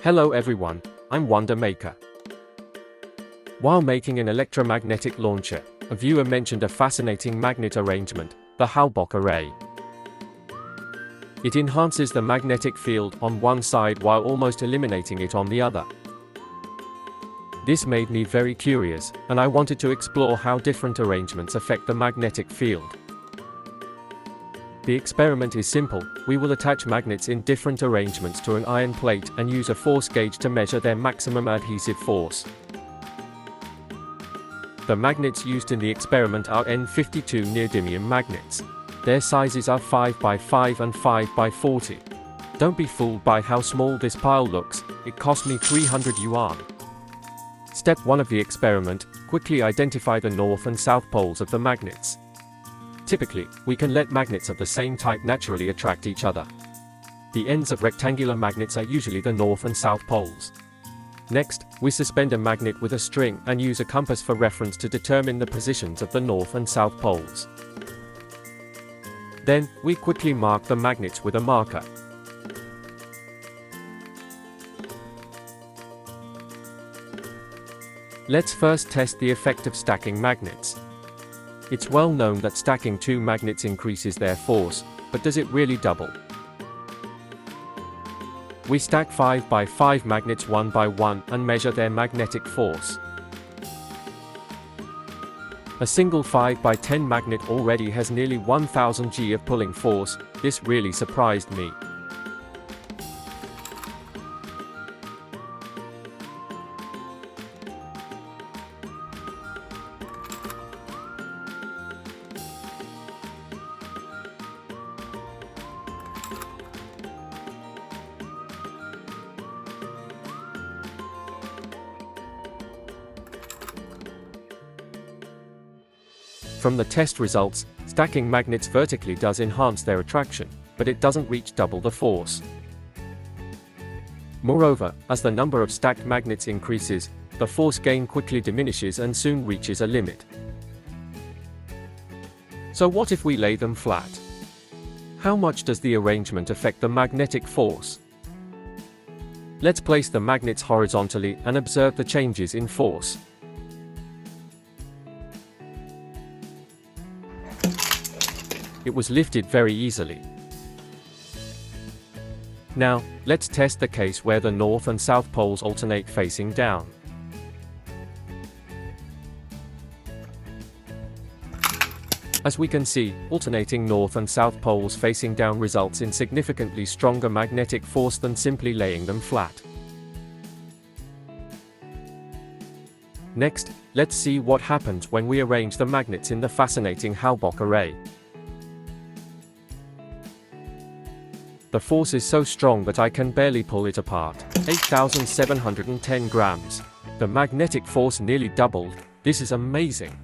Hello everyone, I'm Wonder Maker. While making an electromagnetic launcher, a viewer mentioned a fascinating magnet arrangement, the Halbach Array. It enhances the magnetic field on one side while almost eliminating it on the other. This made me very curious, and I wanted to explore how different arrangements affect the magnetic field. The experiment is simple. We will attach magnets in different arrangements to an iron plate and use a force gauge to measure their maximum adhesive force. The magnets used in the experiment are N52 neodymium magnets. Their sizes are 5x5 and 5x40. Don't be fooled by how small this pile looks, it cost me 300 yuan. Step 1 of the experiment, quickly identify the north and south poles of the magnets. Typically, we can let magnets of the same type naturally attract each other. The ends of rectangular magnets are usually the north and south poles. Next, we suspend a magnet with a string and use a compass for reference to determine the positions of the north and south poles. Then, we quickly mark the magnets with a marker. Let's first test the effect of stacking magnets. It's well known that stacking two magnets increases their force, but does it really double? We stack 5x5 magnets one by one and measure their magnetic force. A single 5x10 magnet already has nearly 1000 G of pulling force. This really surprised me. From the test results, stacking magnets vertically does enhance their attraction, but it doesn't reach double the force. Moreover, as the number of stacked magnets increases, the force gain quickly diminishes and soon reaches a limit. So what if we lay them flat? How much does the arrangement affect the magnetic force? Let's place the magnets horizontally and observe the changes in force. It was lifted very easily. Now, let's test the case where the north and south poles alternate facing down. As we can see, alternating north and south poles facing down results in significantly stronger magnetic force than simply laying them flat. Next, let's see what happens when we arrange the magnets in the fascinating Halbach array. The force is so strong that I can barely pull it apart. 8,710 grams. The magnetic force nearly doubled. This is amazing.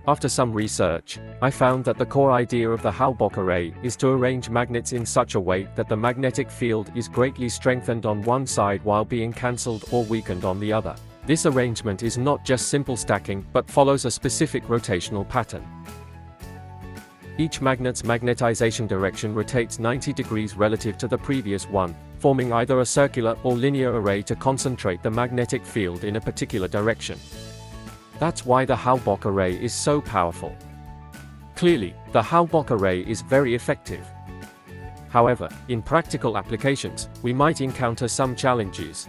After some research, I found that the core idea of the Halbach array is to arrange magnets in such a way that the magnetic field is greatly strengthened on one side while being cancelled or weakened on the other. This arrangement is not just simple stacking but follows a specific rotational pattern. Each magnet's magnetization direction rotates 90 degrees relative to the previous one, forming either a circular or linear array to concentrate the magnetic field in a particular direction. That's why the Halbach array is so powerful. Clearly, the Halbach array is very effective. However, in practical applications, we might encounter some challenges.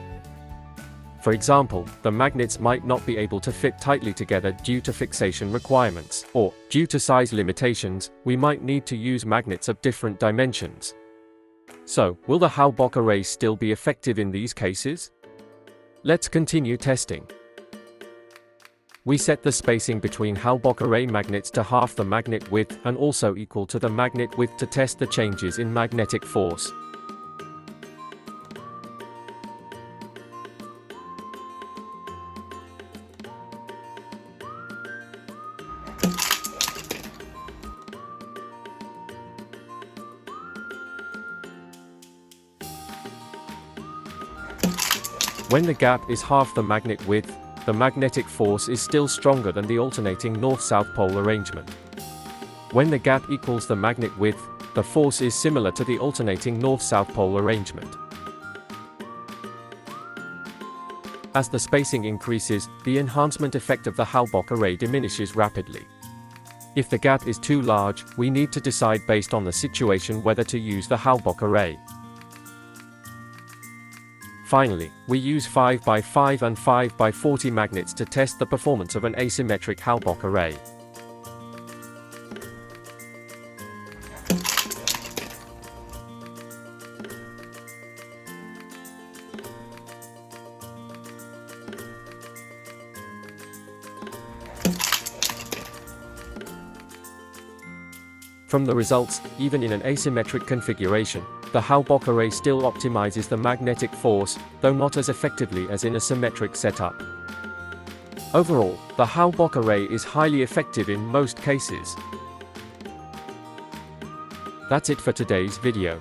For example, the magnets might not be able to fit tightly together due to fixation requirements, or, due to size limitations, we might need to use magnets of different dimensions. So, will the Halbach array still be effective in these cases? Let's continue testing. We set the spacing between Halbach array magnets to half the magnet width and also equal to the magnet width to test the changes in magnetic force. When the gap is half the magnet width, the magnetic force is still stronger than the alternating north-south pole arrangement. When the gap equals the magnet width, The force is similar to the alternating north-south pole arrangement. As the spacing increases, the enhancement effect of the Halbach array diminishes rapidly. If the gap is too large, we need to decide based on the situation whether to use the Halbach array. Finally, we use 5x5 and 5x40 magnets to test the performance of an asymmetric Halbach array. From the results, even in an asymmetric configuration, the Halbach array still optimizes the magnetic force, though not as effectively as in a symmetric setup. Overall, the Halbach array is highly effective in most cases. That's it for today's video.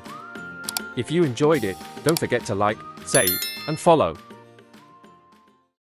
If you enjoyed it, don't forget to like, save, and follow.